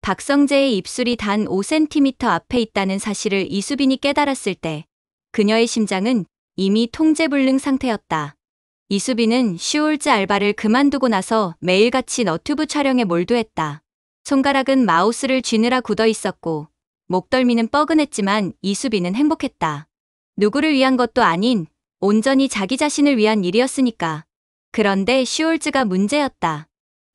박성재의 입술이 단 5cm 앞에 있다는 사실을 이수빈이 깨달았을 때 그녀의 심장은 이미 통제불능 상태였다. 이수빈은 슈올즈 알바를 그만두고 나서 매일같이 너튜브 촬영에 몰두했다. 손가락은 마우스를 쥐느라 굳어 있었고 목덜미는 뻐근했지만 이수빈은 행복했다. 누구를 위한 것도 아닌 온전히 자기 자신을 위한 일이었으니까. 그런데 슈올즈가 문제였다.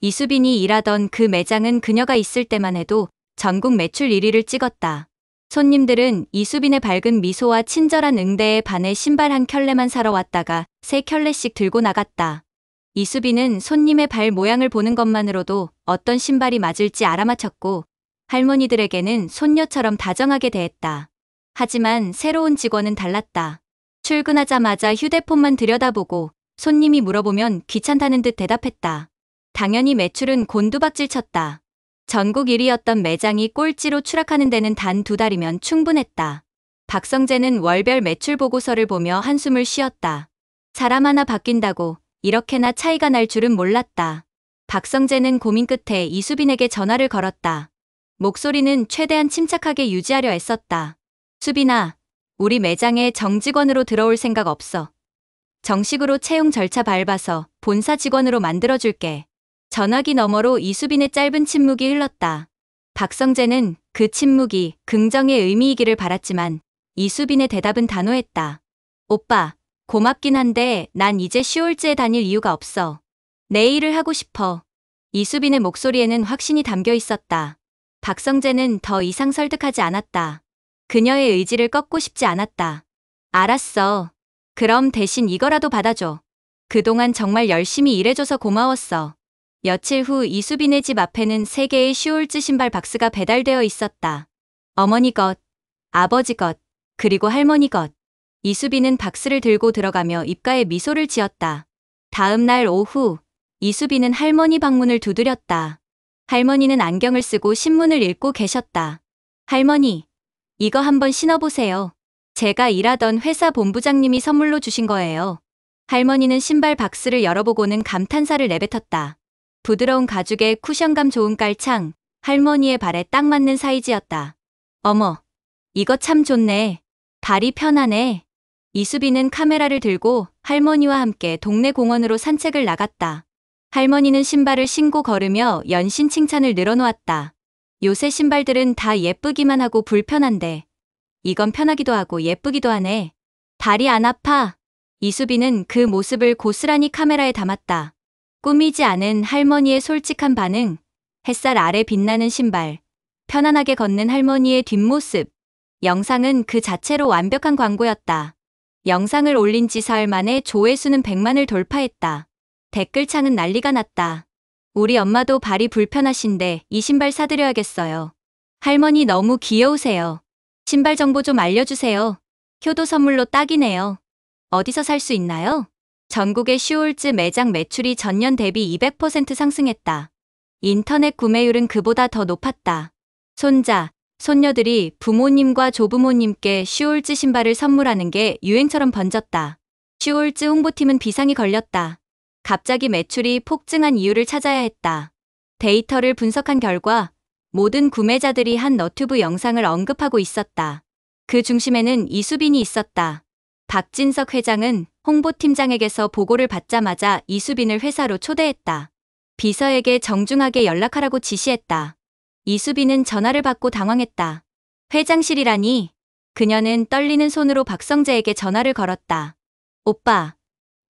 이수빈이 일하던 그 매장은 그녀가 있을 때만 해도 전국 매출 1위를 찍었다. 손님들은 이수빈의 밝은 미소와 친절한 응대에 반해 신발 한 켤레만 사러 왔다가 3켤레씩 들고 나갔다. 이수빈은 손님의 발 모양을 보는 것만으로도 어떤 신발이 맞을지 알아맞혔고 할머니들에게는 손녀처럼 다정하게 대했다. 하지만 새로운 직원은 달랐다. 출근하자마자 휴대폰만 들여다보고 손님이 물어보면 귀찮다는 듯 대답했다. 당연히 매출은 곤두박질 쳤다. 전국 1위였던 매장이 꼴찌로 추락하는 데는 단 2달이면 충분했다. 박성재는 월별 매출 보고서를 보며 한숨을 쉬었다. 사람 하나 바뀐다고 이렇게나 차이가 날 줄은 몰랐다. 박성재는 고민 끝에 이수빈에게 전화를 걸었다. 목소리는 최대한 침착하게 유지하려 애썼다. 수빈아, 우리 매장에 정직원으로 들어올 생각 없어. 정식으로 채용 절차 밟아서 본사 직원으로 만들어줄게. 전화기 너머로 이수빈의 짧은 침묵이 흘렀다. 박성재는 그 침묵이 긍정의 의미이기를 바랐지만 이수빈의 대답은 단호했다. 오빠, 고맙긴 한데 난 이제 슈올즈에 다닐 이유가 없어. 내 일을 하고 싶어. 이수빈의 목소리에는 확신이 담겨 있었다. 박성재는 더 이상 설득하지 않았다. 그녀의 의지를 꺾고 싶지 않았다. 알았어. 그럼 대신 이거라도 받아줘. 그동안 정말 열심히 일해줘서 고마웠어. 며칠 후 이수빈의 집 앞에는 3개의 슈올즈 신발 박스가 배달되어 있었다. 어머니 것, 아버지 것, 그리고 할머니 것. 이수빈은 박스를 들고 들어가며 입가에 미소를 지었다. 다음 날 오후, 이수빈은 할머니 방문을 두드렸다. 할머니는 안경을 쓰고 신문을 읽고 계셨다. 할머니, 이거 한번 신어보세요. 제가 일하던 회사 본부장님이 선물로 주신 거예요. 할머니는 신발 박스를 열어보고는 감탄사를 내뱉었다. 부드러운 가죽에 쿠션감 좋은 깔창, 할머니의 발에 딱 맞는 사이즈였다. 어머, 이거 참 좋네. 발이 편하네. 이수빈은 카메라를 들고 할머니와 함께 동네 공원으로 산책을 나갔다. 할머니는 신발을 신고 걸으며 연신 칭찬을 늘어놓았다. 요새 신발들은 다 예쁘기만 하고 불편한데 이건 편하기도 하고 예쁘기도 하네. 발이 안 아파. 이수빈은 그 모습을 고스란히 카메라에 담았다. 꾸미지 않은 할머니의 솔직한 반응, 햇살 아래 빛나는 신발, 편안하게 걷는 할머니의 뒷모습. 영상은 그 자체로 완벽한 광고였다. 영상을 올린 지 사흘 만에 조회수는 100만을 돌파했다. 댓글창은 난리가 났다. 우리 엄마도 발이 불편하신데 이 신발 사드려야겠어요. 할머니 너무 귀여우세요. 신발 정보 좀 알려주세요. 효도 선물로 딱이네요. 어디서 살 수 있나요? 전국의 슈올즈 매장 매출이 전년 대비 200% 상승했다. 인터넷 구매율은 그보다 더 높았다. 손자, 손녀들이 부모님과 조부모님께 슈올즈 신발을 선물하는 게 유행처럼 번졌다. 슈올즈 홍보팀은 비상이 걸렸다. 갑자기 매출이 폭증한 이유를 찾아야 했다. 데이터를 분석한 결과 모든 구매자들이 한 너튜브 영상을 언급하고 있었다. 그 중심에는 이수빈이 있었다. 박진석 회장은 홍보팀장에게서 보고를 받자마자 이수빈을 회사로 초대했다. 비서에게 정중하게 연락하라고 지시했다. 이수빈은 전화를 받고 당황했다. 회장실이라니. 그녀는 떨리는 손으로 박성재에게 전화를 걸었다. 오빠,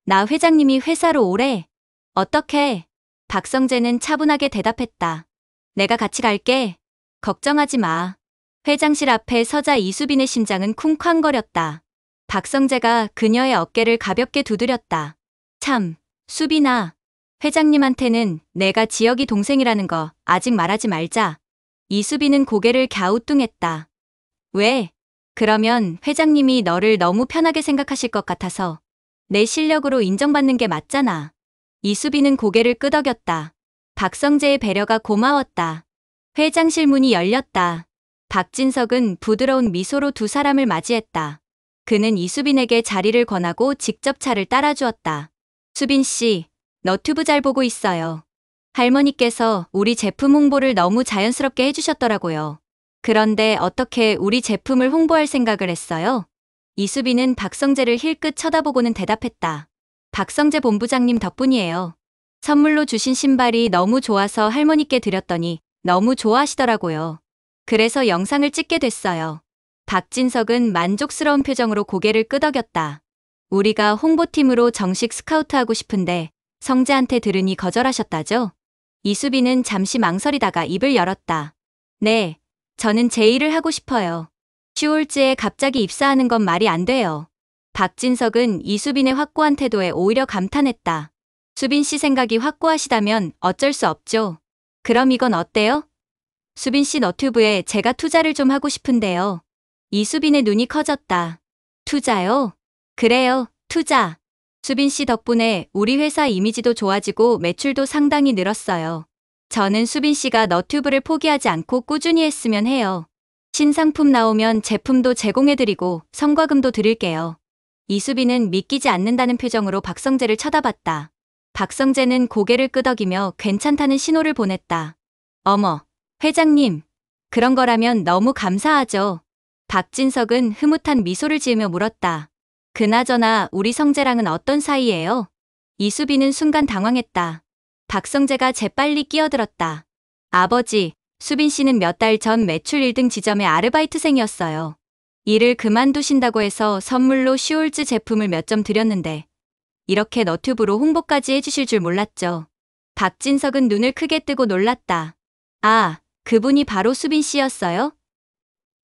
나 회장님이 회사로 오래. 어떻게? 박성재는 차분하게 대답했다. 내가 같이 갈게. 걱정하지 마. 회장실 앞에 서자 이수빈의 심장은 쿵쾅거렸다. 박성재가 그녀의 어깨를 가볍게 두드렸다. 참, 수빈아. 회장님한테는 내가 지혁이 동생이라는 거 아직 말하지 말자. 이수빈은 고개를 갸우뚱했다. 왜? 그러면 회장님이 너를 너무 편하게 생각하실 것 같아서. 내 실력으로 인정받는 게 맞잖아. 이수빈은 고개를 끄덕였다. 박성재의 배려가 고마웠다. 회장실 문이 열렸다. 박진석은 부드러운 미소로 두 사람을 맞이했다. 그는 이수빈에게 자리를 권하고 직접 차를 따라주었다. 수빈 씨, 너튜브 잘 보고 있어요. 할머니께서 우리 제품 홍보를 너무 자연스럽게 해주셨더라고요. 그런데 어떻게 우리 제품을 홍보할 생각을 했어요? 이수빈은 박성재를 힐끗 쳐다보고는 대답했다. 박성재 본부장님 덕분이에요. 선물로 주신 신발이 너무 좋아서 할머니께 드렸더니 너무 좋아하시더라고요. 그래서 영상을 찍게 됐어요. 박진석은 만족스러운 표정으로 고개를 끄덕였다. 우리가 홍보팀으로 정식 스카우트하고 싶은데 성재한테 들으니 거절하셨다죠? 이수빈은 잠시 망설이다가 입을 열었다. 네, 저는 제 일을 하고 싶어요. 슈홀즈에 갑자기 입사하는 건 말이 안 돼요. 박진석은 이수빈의 확고한 태도에 오히려 감탄했다. 수빈 씨 생각이 확고하시다면 어쩔 수 없죠. 그럼 이건 어때요? 수빈 씨 너튜브에 제가 투자를 좀 하고 싶은데요. 이수빈의 눈이 커졌다. 투자요? 그래요, 투자. 수빈 씨 덕분에 우리 회사 이미지도 좋아지고 매출도 상당히 늘었어요. 저는 수빈 씨가 너튜브를 포기하지 않고 꾸준히 했으면 해요. 신상품 나오면 제품도 제공해드리고 성과금도 드릴게요. 이수빈은 믿기지 않는다는 표정으로 박성재를 쳐다봤다. 박성재는 고개를 끄덕이며 괜찮다는 신호를 보냈다. 어머, 회장님, 그런 거라면 너무 감사하죠. 박진석은 흐뭇한 미소를 지으며 물었다. 그나저나 우리 성재랑은 어떤 사이예요? 이수빈은 순간 당황했다. 박성재가 재빨리 끼어들었다. 아버지, 수빈 씨는 몇 달 전 매출 1등 지점의 아르바이트생이었어요. 일을 그만두신다고 해서 선물로 슈홀즈 제품을 몇 점 드렸는데 이렇게 너튜브로 홍보까지 해주실 줄 몰랐죠. 박진석은 눈을 크게 뜨고 놀랐다. 아, 그분이 바로 수빈 씨였어요?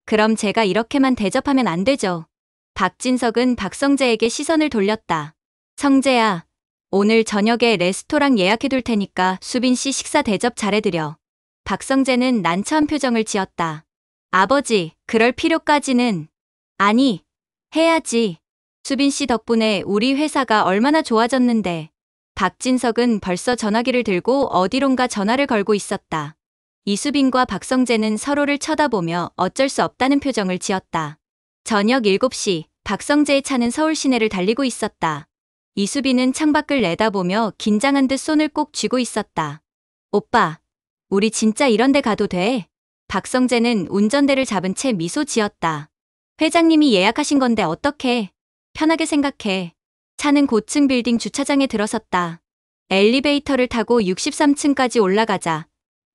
그럼 제가 이렇게만 대접하면 안 되죠. 박진석은 박성재에게 시선을 돌렸다. 성재야, 오늘 저녁에 레스토랑 예약해둘 테니까 수빈 씨 식사 대접 잘해드려. 박성재는 난처한 표정을 지었다. 아버지, 그럴 필요까지는. 아니, 해야지. 수빈 씨 덕분에 우리 회사가 얼마나 좋아졌는데. 박진석은 벌써 전화기를 들고 어디론가 전화를 걸고 있었다. 이수빈과 박성재는 서로를 쳐다보며 어쩔 수 없다는 표정을 지었다. 저녁 7시, 박성재의 차는 서울 시내를 달리고 있었다. 이수빈은 창밖을 내다보며 긴장한 듯 손을 꼭 쥐고 있었다. 오빠, 우리 진짜 이런 데 가도 돼? 박성재는 운전대를 잡은 채 미소 지었다. 회장님이 예약하신 건데 어떡해? 편하게 생각해. 차는 고층 빌딩 주차장에 들어섰다. 엘리베이터를 타고 63층까지 올라가자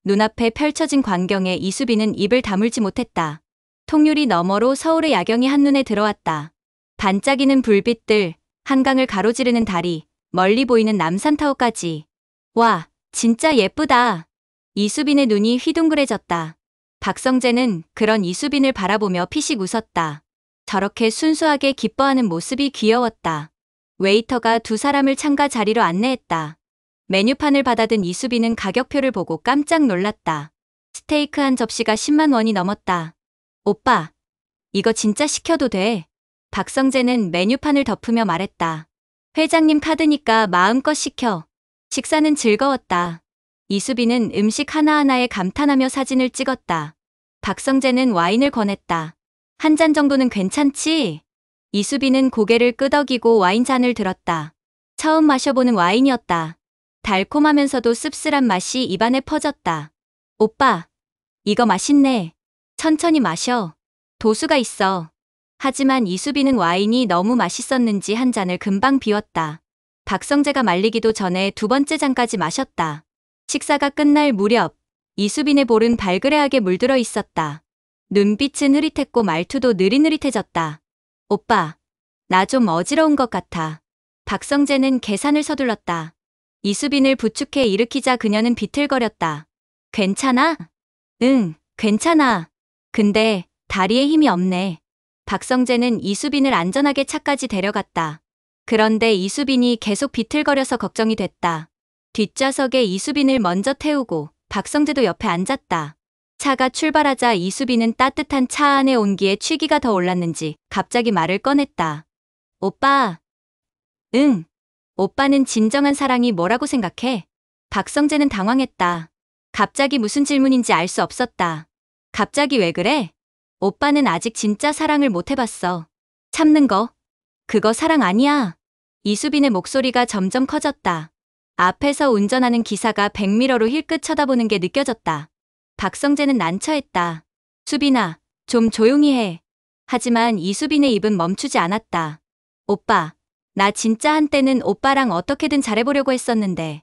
눈앞에 펼쳐진 광경에 이수빈은 입을 다물지 못했다. 통유리 너머로 서울의 야경이 한눈에 들어왔다. 반짝이는 불빛들, 한강을 가로지르는 다리, 멀리 보이는 남산타워까지. 와, 진짜 예쁘다. 이수빈의 눈이 휘둥그레졌다. 박성재는 그런 이수빈을 바라보며 피식 웃었다. 저렇게 순수하게 기뻐하는 모습이 귀여웠다. 웨이터가 두 사람을 창가 자리로 안내했다. 메뉴판을 받아든 이수빈은 가격표를 보고 깜짝 놀랐다. 스테이크 한 접시가 10만 원이 넘었다. 오빠, 이거 진짜 시켜도 돼? 박성재는 메뉴판을 덮으며 말했다. 회장님 카드니까 마음껏 시켜. 식사는 즐거웠다. 이수빈은 음식 하나하나에 감탄하며 사진을 찍었다. 박성재는 와인을 권했다. 한 잔 정도는 괜찮지? 이수빈은 고개를 끄덕이고 와인잔을 들었다. 처음 마셔보는 와인이었다. 달콤하면서도 씁쓸한 맛이 입안에 퍼졌다. 오빠, 이거 맛있네. 천천히 마셔. 도수가 있어. 하지만 이수빈은 와인이 너무 맛있었는지 한 잔을 금방 비웠다. 박성재가 말리기도 전에 두 번째 잔까지 마셨다. 식사가 끝날 무렵 이수빈의 볼은 발그레하게 물들어 있었다. 눈빛은 흐릿했고 말투도 느릿느릿해졌다. 오빠, 나 좀 어지러운 것 같아. 박성재는 계산을 서둘렀다. 이수빈을 부축해 일으키자 그녀는 비틀거렸다. 괜찮아? 응, 괜찮아. 근데 다리에 힘이 없네. 박성재는 이수빈을 안전하게 차까지 데려갔다. 그런데 이수빈이 계속 비틀거려서 걱정이 됐다. 뒷좌석에 이수빈을 먼저 태우고 박성재도 옆에 앉았다. 차가 출발하자 이수빈은 따뜻한 차 안의 온기에 취기가 더 올랐는지 갑자기 말을 꺼냈다. 오빠. 응. 오빠는 진정한 사랑이 뭐라고 생각해? 박성재는 당황했다. 갑자기 무슨 질문인지 알 수 없었다. 갑자기 왜 그래? 오빠는 아직 진짜 사랑을 못 해봤어. 참는 거? 그거 사랑 아니야. 이수빈의 목소리가 점점 커졌다. 앞에서 운전하는 기사가 백미러로 힐끗 쳐다보는 게 느껴졌다. 박성재는 난처했다. 수빈아, 좀 조용히 해. 하지만 이수빈의 입은 멈추지 않았다. 오빠, 나 진짜 한때는 오빠랑 어떻게든 잘해보려고 했었는데.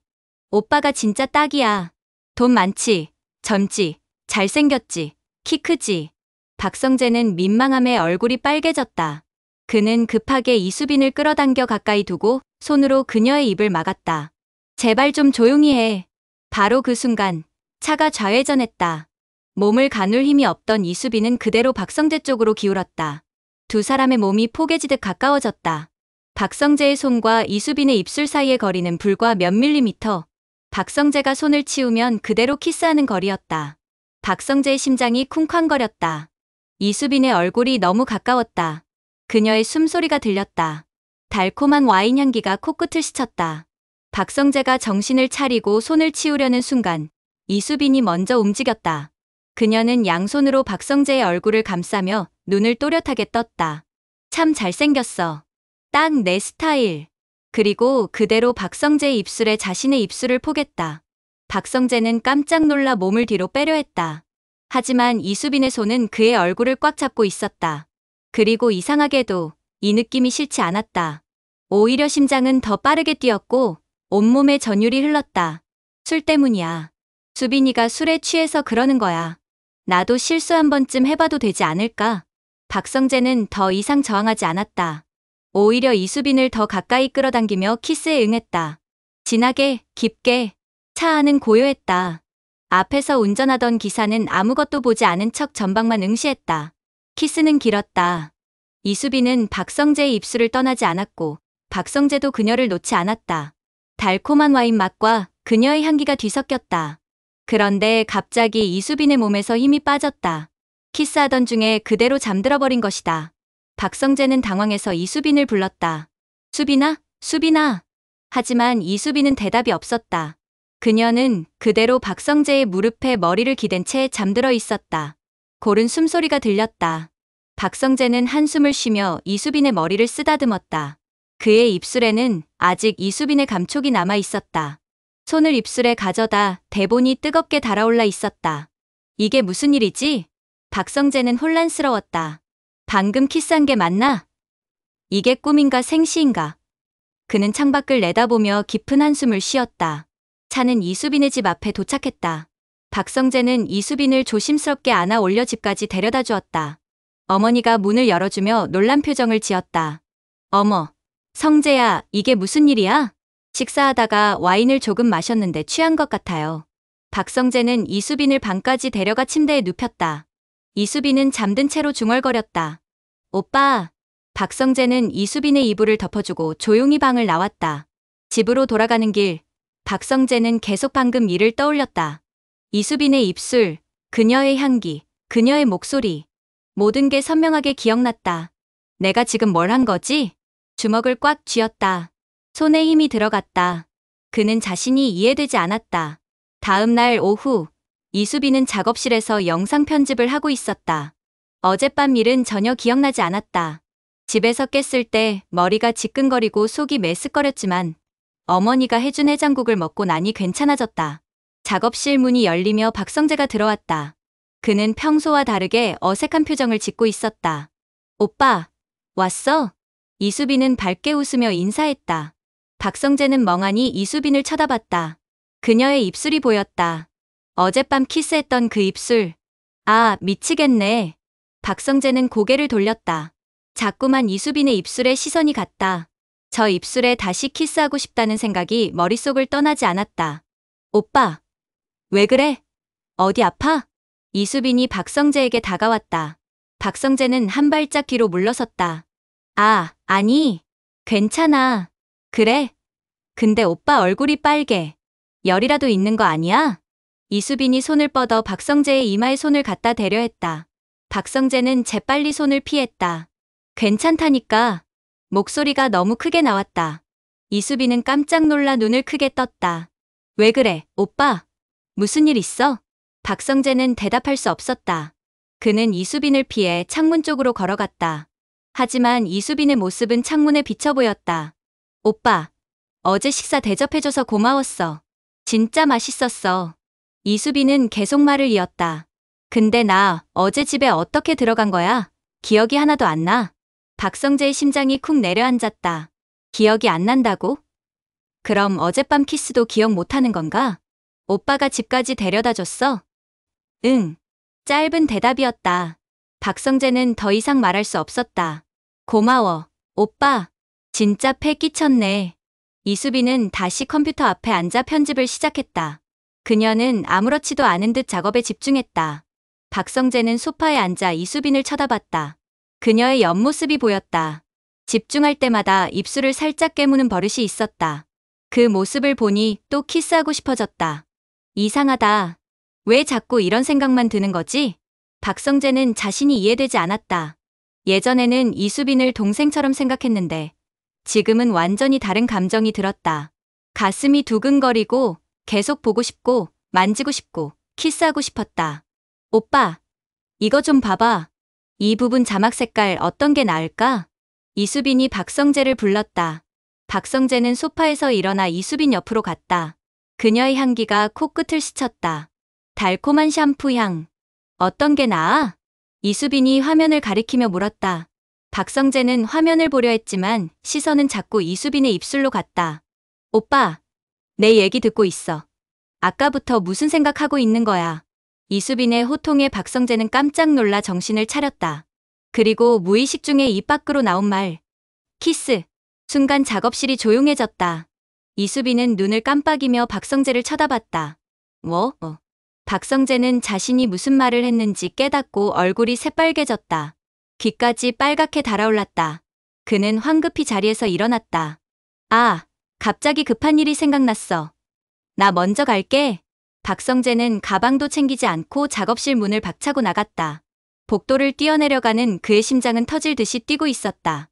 오빠가 진짜 딱이야. 돈 많지, 젊지, 잘생겼지, 키 크지. 박성재는 민망함에 얼굴이 빨개졌다. 그는 급하게 이수빈을 끌어당겨 가까이 두고 손으로 그녀의 입을 막았다. 제발 좀 조용히 해. 바로 그 순간 차가 좌회전했다. 몸을 가눌 힘이 없던 이수빈은 그대로 박성재 쪽으로 기울었다. 두 사람의 몸이 포개지듯 가까워졌다. 박성재의 손과 이수빈의 입술 사이의 거리는 불과 몇 밀리미터. 박성재가 손을 치우면 그대로 키스하는 거리였다. 박성재의 심장이 쿵쾅거렸다. 이수빈의 얼굴이 너무 가까웠다. 그녀의 숨소리가 들렸다. 달콤한 와인 향기가 코끝을 스쳤다. 박성재가 정신을 차리고 손을 치우려는 순간 이수빈이 먼저 움직였다. 그녀는 양손으로 박성재의 얼굴을 감싸며 눈을 또렷하게 떴다. 참 잘생겼어. 딱 내 스타일. 그리고 그대로 박성재의 입술에 자신의 입술을 포겠다. 박성재는 깜짝 놀라 몸을 뒤로 빼려 했다. 하지만 이수빈의 손은 그의 얼굴을 꽉 잡고 있었다. 그리고 이상하게도 이 느낌이 싫지 않았다. 오히려 심장은 더 빠르게 뛰었고 온몸에 전율이 흘렀다. 술 때문이야. 수빈이가 술에 취해서 그러는 거야. 나도 실수 한 번쯤 해봐도 되지 않을까? 박성재는 더 이상 저항하지 않았다. 오히려 이수빈을 더 가까이 끌어당기며 키스에 응했다. 진하게, 깊게. 차 안은 고요했다. 앞에서 운전하던 기사는 아무것도 보지 않은 척 전방만 응시했다. 키스는 길었다. 이수빈은 박성재의 입술을 떠나지 않았고 박성재도 그녀를 놓지 않았다. 달콤한 와인 맛과 그녀의 향기가 뒤섞였다. 그런데 갑자기 이수빈의 몸에서 힘이 빠졌다. 키스하던 중에 그대로 잠들어버린 것이다. 박성재는 당황해서 이수빈을 불렀다. 수빈아, 수빈아. 하지만 이수빈은 대답이 없었다. 그녀는 그대로 박성재의 무릎에 머리를 기댄 채 잠들어 있었다. 고른 숨소리가 들렸다. 박성재는 한숨을 쉬며 이수빈의 머리를 쓰다듬었다. 그의 입술에는 아직 이수빈의 감촉이 남아 있었다. 손을 입술에 가져다 대본이 뜨겁게 달아올라 있었다. 이게 무슨 일이지? 박성재는 혼란스러웠다. 방금 키스한 게 맞나? 이게 꿈인가 생시인가? 그는 창밖을 내다보며 깊은 한숨을 쉬었다. 차는 이수빈의 집 앞에 도착했다. 박성재는 이수빈을 조심스럽게 안아 올려 집까지 데려다 주었다. 어머니가 문을 열어주며 놀란 표정을 지었다. 어머, 성재야, 이게 무슨 일이야? 식사하다가 와인을 조금 마셨는데 취한 것 같아요. 박성재는 이수빈을 방까지 데려가 침대에 눕혔다. 이수빈은 잠든 채로 중얼거렸다. 오빠. 박성재는 이수빈의 이불을 덮어주고 조용히 방을 나왔다. 집으로 돌아가는 길, 박성재는 계속 방금 일을 떠올렸다. 이수빈의 입술, 그녀의 향기, 그녀의 목소리. 모든 게 선명하게 기억났다. 내가 지금 뭘 한 거지? 주먹을 꽉 쥐었다. 손에 힘이 들어갔다. 그는 자신이 이해되지 않았다. 다음 날 오후, 이수빈은 작업실에서 영상 편집을 하고 있었다. 어젯밤 일은 전혀 기억나지 않았다. 집에서 깼을 때 머리가 지끈거리고 속이 메스꺼렸지만 어머니가 해준 해장국을 먹고 나니 괜찮아졌다. 작업실 문이 열리며 박성재가 들어왔다. 그는 평소와 다르게 어색한 표정을 짓고 있었다. 오빠, 왔어? 이수빈은 밝게 웃으며 인사했다. 박성재는 멍하니 이수빈을 쳐다봤다. 그녀의 입술이 보였다. 어젯밤 키스했던 그 입술. 아, 미치겠네. 박성재는 고개를 돌렸다. 자꾸만 이수빈의 입술에 시선이 갔다. 저 입술에 다시 키스하고 싶다는 생각이 머릿속을 떠나지 않았다. 오빠, 왜 그래? 어디 아파? 이수빈이 박성재에게 다가왔다. 박성재는 한 발짝 뒤로 물러섰다. 아, 아니. 괜찮아. 그래? 근데 오빠 얼굴이 빨개. 열이라도 있는 거 아니야? 이수빈이 손을 뻗어 박성재의 이마에 손을 갖다 대려 했다. 박성재는 재빨리 손을 피했다. 괜찮다니까. 목소리가 너무 크게 나왔다. 이수빈은 깜짝 놀라 눈을 크게 떴다. 왜 그래, 오빠? 무슨 일 있어? 박성재는 대답할 수 없었다. 그는 이수빈을 피해 창문 쪽으로 걸어갔다. 하지만 이수빈의 모습은 창문에 비쳐 보였다. 오빠, 어제 식사 대접해줘서 고마웠어. 진짜 맛있었어. 이수빈은 계속 말을 이었다. 근데 나 어제 집에 어떻게 들어간 거야? 기억이 하나도 안 나. 박성재의 심장이 쿵 내려앉았다. 기억이 안 난다고? 그럼 어젯밤 키스도 기억 못하는 건가? 오빠가 집까지 데려다 줬어? 응. 짧은 대답이었다. 박성재는 더 이상 말할 수 없었다. 고마워, 오빠. 진짜 패 끼쳤네. 이수빈은 다시 컴퓨터 앞에 앉아 편집을 시작했다. 그녀는 아무렇지도 않은 듯 작업에 집중했다. 박성재는 소파에 앉아 이수빈을 쳐다봤다. 그녀의 옆모습이 보였다. 집중할 때마다 입술을 살짝 깨무는 버릇이 있었다. 그 모습을 보니 또 키스하고 싶어졌다. 이상하다. 왜 자꾸 이런 생각만 드는 거지? 박성재는 자신이 이해되지 않았다. 예전에는 이수빈을 동생처럼 생각했는데 지금은 완전히 다른 감정이 들었다. 가슴이 두근거리고 계속 보고 싶고 만지고 싶고 키스하고 싶었다. 오빠, 이거 좀 봐봐. 이 부분 자막 색깔 어떤 게 나을까? 이수빈이 박성재를 불렀다. 박성재는 소파에서 일어나 이수빈 옆으로 갔다. 그녀의 향기가 코끝을 스쳤다. 달콤한 샴푸 향. 어떤 게 나아? 이수빈이 화면을 가리키며 물었다. 박성재는 화면을 보려 했지만 시선은 자꾸 이수빈의 입술로 갔다. 오빠, 내 얘기 듣고 있어. 아까부터 무슨 생각하고 있는 거야? 이수빈의 호통에 박성재는 깜짝 놀라 정신을 차렸다. 그리고 무의식 중에 입 밖으로 나온 말. 키스. 순간 작업실이 조용해졌다. 이수빈은 눈을 깜빡이며 박성재를 쳐다봤다. 뭐? 박성재는 자신이 무슨 말을 했는지 깨닫고 얼굴이 새빨개졌다. 귀까지 빨갛게 달아올랐다. 그는 황급히 자리에서 일어났다. 아, 갑자기 급한 일이 생각났어. 나 먼저 갈게. 박성재는 가방도 챙기지 않고 작업실 문을 박차고 나갔다. 복도를 뛰어내려가는 그의 심장은 터질 듯이 뛰고 있었다.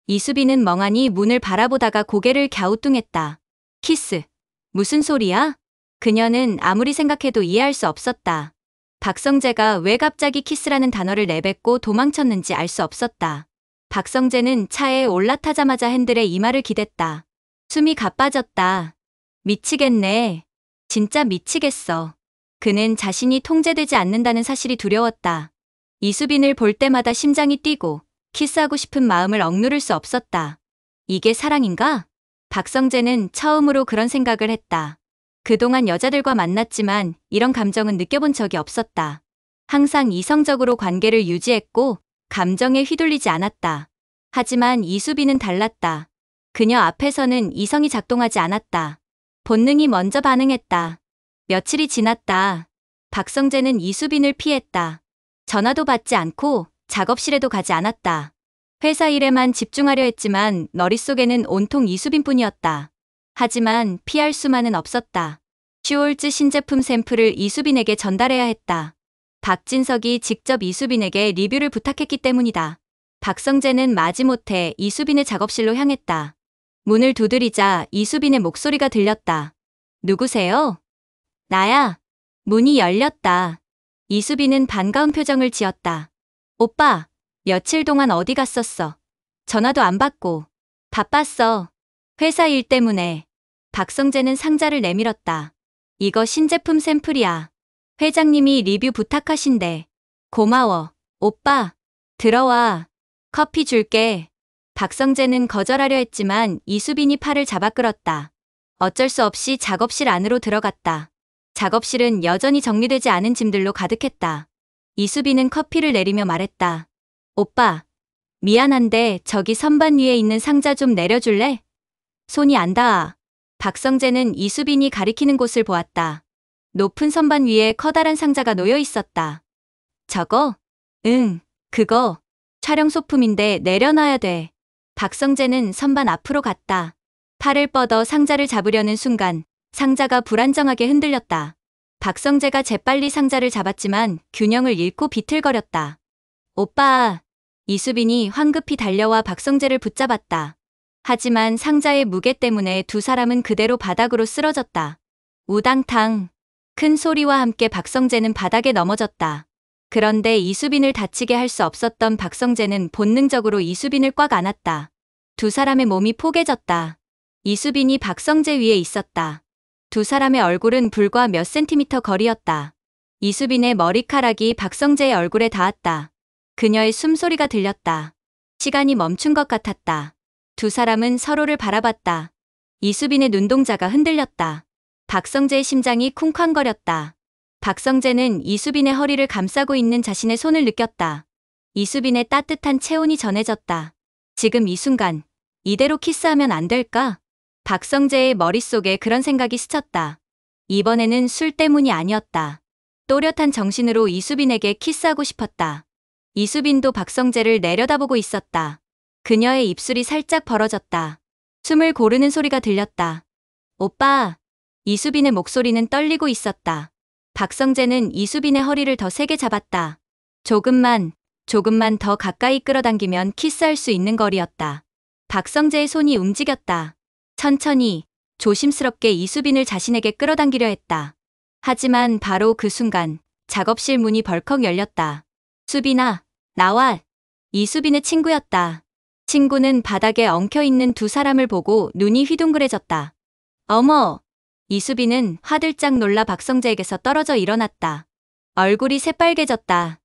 이수빈은 멍하니 문을 바라보다가 고개를 갸우뚱했다. 키스. 무슨 소리야? 그녀는 아무리 생각해도 이해할 수 없었다. 박성재가 왜 갑자기 키스라는 단어를 내뱉고 도망쳤는지 알 수 없었다. 박성재는 차에 올라타자마자 핸들에 이마를 기댔다. 숨이 가빠졌다. 미치겠네. 진짜 미치겠어. 그는 자신이 통제되지 않는다는 사실이 두려웠다. 이수빈을 볼 때마다 심장이 뛰고 키스하고 싶은 마음을 억누를 수 없었다. 이게 사랑인가? 박성재는 처음으로 그런 생각을 했다. 그동안 여자들과 만났지만 이런 감정은 느껴본 적이 없었다. 항상 이성적으로 관계를 유지했고 감정에 휘둘리지 않았다. 하지만 이수빈은 달랐다. 그녀 앞에서는 이성이 작동하지 않았다. 본능이 먼저 반응했다. 며칠이 지났다. 박성재는 이수빈을 피했다. 전화도 받지 않고 작업실에도 가지 않았다. 회사 일에만 집중하려 했지만 머릿속에는 온통 이수빈뿐이었다. 하지만 피할 수만은 없었다. 슈올츠 신제품 샘플을 이수빈에게 전달해야 했다. 박진석이 직접 이수빈에게 리뷰를 부탁했기 때문이다. 박성재는 마지못해 이수빈의 작업실로 향했다. 문을 두드리자 이수빈의 목소리가 들렸다. 누구세요? 나야. 문이 열렸다. 이수빈은 반가운 표정을 지었다. 오빠, 며칠 동안 어디 갔었어? 전화도 안 받고. 바빴어. 회사 일 때문에. 박성재는 상자를 내밀었다. 이거 신제품 샘플이야. 회장님이 리뷰 부탁하신대. 고마워. 오빠, 들어와. 커피 줄게. 박성재는 거절하려 했지만 이수빈이 팔을 잡아 끌었다. 어쩔 수 없이 작업실 안으로 들어갔다. 작업실은 여전히 정리되지 않은 짐들로 가득했다. 이수빈은 커피를 내리며 말했다. 오빠, 미안한데 저기 선반 위에 있는 상자 좀 내려줄래? 손이 안 닿아. 박성재는 이수빈이 가리키는 곳을 보았다. 높은 선반 위에 커다란 상자가 놓여 있었다. 저거? 응, 그거. 촬영 소품인데 내려놔야 돼. 박성재는 선반 앞으로 갔다. 팔을 뻗어 상자를 잡으려는 순간 상자가 불안정하게 흔들렸다. 박성재가 재빨리 상자를 잡았지만 균형을 잃고 비틀거렸다. 오빠! 이수빈이 황급히 달려와 박성재를 붙잡았다. 하지만 상자의 무게 때문에 두 사람은 그대로 바닥으로 쓰러졌다. 우당탕. 큰 소리와 함께 박성재는 바닥에 넘어졌다. 그런데 이수빈을 다치게 할 수 없었던 박성재는 본능적으로 이수빈을 꽉 안았다. 두 사람의 몸이 포개졌다. 이수빈이 박성재 위에 있었다. 두 사람의 얼굴은 불과 몇 센티미터 거리였다. 이수빈의 머리카락이 박성재의 얼굴에 닿았다. 그녀의 숨소리가 들렸다. 시간이 멈춘 것 같았다. 두 사람은 서로를 바라봤다. 이수빈의 눈동자가 흔들렸다. 박성재의 심장이 쿵쾅거렸다. 박성재는 이수빈의 허리를 감싸고 있는 자신의 손을 느꼈다. 이수빈의 따뜻한 체온이 전해졌다. 지금 이 순간, 이대로 키스하면 안 될까? 박성재의 머릿속에 그런 생각이 스쳤다. 이번에는 술 때문이 아니었다. 또렷한 정신으로 이수빈에게 키스하고 싶었다. 이수빈도 박성재를 내려다보고 있었다. 그녀의 입술이 살짝 벌어졌다. 숨을 고르는 소리가 들렸다. 오빠! 이수빈의 목소리는 떨리고 있었다. 박성재는 이수빈의 허리를 더 세게 잡았다. 조금만 더 가까이 끌어당기면 키스할 수 있는 거리였다. 박성재의 손이 움직였다. 천천히, 조심스럽게 이수빈을 자신에게 끌어당기려 했다. 하지만 바로 그 순간 작업실 문이 벌컥 열렸다. 수빈아, 나와. 이수빈의 친구였다. 친구는 바닥에 엉켜있는 두 사람을 보고 눈이 휘둥그레졌다. 어머! 이수빈은 화들짝 놀라 박성재에게서 떨어져 일어났다. 얼굴이 새빨개졌다.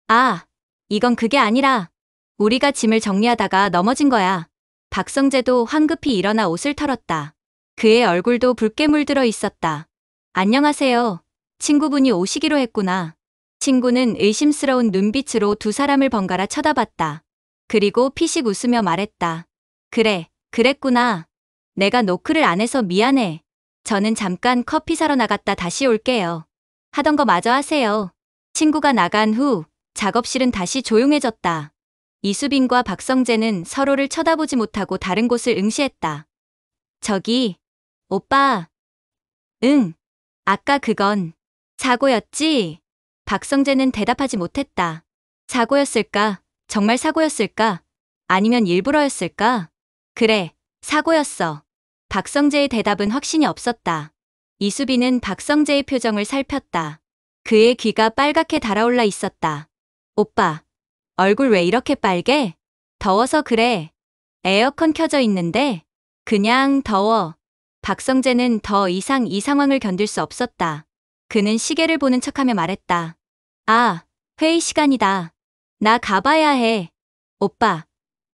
아, 이건 그게 아니라 우리가 짐을 정리하다가 넘어진 거야. 박성재도 황급히 일어나 옷을 털었다. 그의 얼굴도 붉게 물들어 있었다. 안녕하세요. 친구분이 오시기로 했구나. 친구는 의심스러운 눈빛으로 두 사람을 번갈아 쳐다봤다. 그리고 피식 웃으며 말했다. 그래, 그랬구나. 내가 노크를 안 해서 미안해. 저는 잠깐 커피 사러 나갔다 다시 올게요. 하던 거 마저 하세요. 친구가 나간 후 작업실은 다시 조용해졌다. 이수빈과 박성재는 서로를 쳐다보지 못하고 다른 곳을 응시했다. 저기, 오빠. 응, 아까 그건 사고였지? 박성재는 대답하지 못했다. 사고였을까? 정말 사고였을까? 아니면 일부러였을까? 그래, 사고였어. 박성재의 대답은 확신이 없었다. 이수빈은 박성재의 표정을 살폈다. 그의 귀가 빨갛게 달아올라 있었다. 오빠, 얼굴 왜 이렇게 빨개? 더워서 그래. 에어컨 켜져 있는데? 그냥 더워. 박성재는 더 이상 이 상황을 견딜 수 없었다. 그는 시계를 보는 척하며 말했다. 아, 회의 시간이다. 나 가봐야 해. 오빠,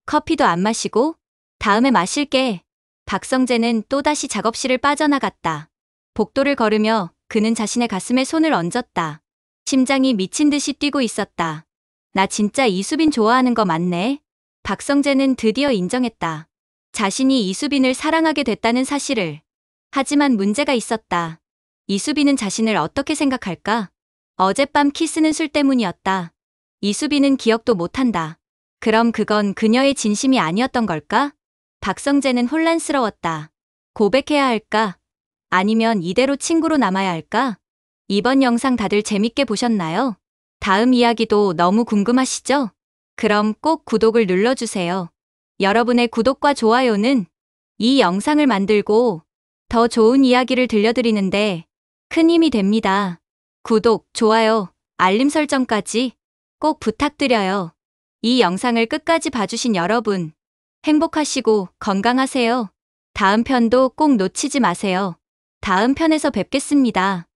커피도 안 마시고? 다음에 마실게. 박성재는 또다시 작업실을 빠져나갔다. 복도를 걸으며 그는 자신의 가슴에 손을 얹었다. 심장이 미친 듯이 뛰고 있었다. 나 진짜 이수빈 좋아하는 거 맞네. 박성재는 드디어 인정했다. 자신이 이수빈을 사랑하게 됐다는 사실을. 하지만 문제가 있었다. 이수빈은 자신을 어떻게 생각할까? 어젯밤 키스는 술 때문이었다. 이수빈은 기억도 못한다. 그럼 그건 그녀의 진심이 아니었던 걸까? 박성재는 혼란스러웠다. 고백해야 할까? 아니면 이대로 친구로 남아야 할까? 이번 영상 다들 재밌게 보셨나요? 다음 이야기도 너무 궁금하시죠? 그럼 꼭 구독을 눌러주세요. 여러분의 구독과 좋아요는 이 영상을 만들고 더 좋은 이야기를 들려드리는데 큰 힘이 됩니다. 구독, 좋아요, 알림 설정까지 꼭 부탁드려요. 이 영상을 끝까지 봐주신 여러분, 행복하시고 건강하세요. 다음 편도 꼭 놓치지 마세요. 다음 편에서 뵙겠습니다.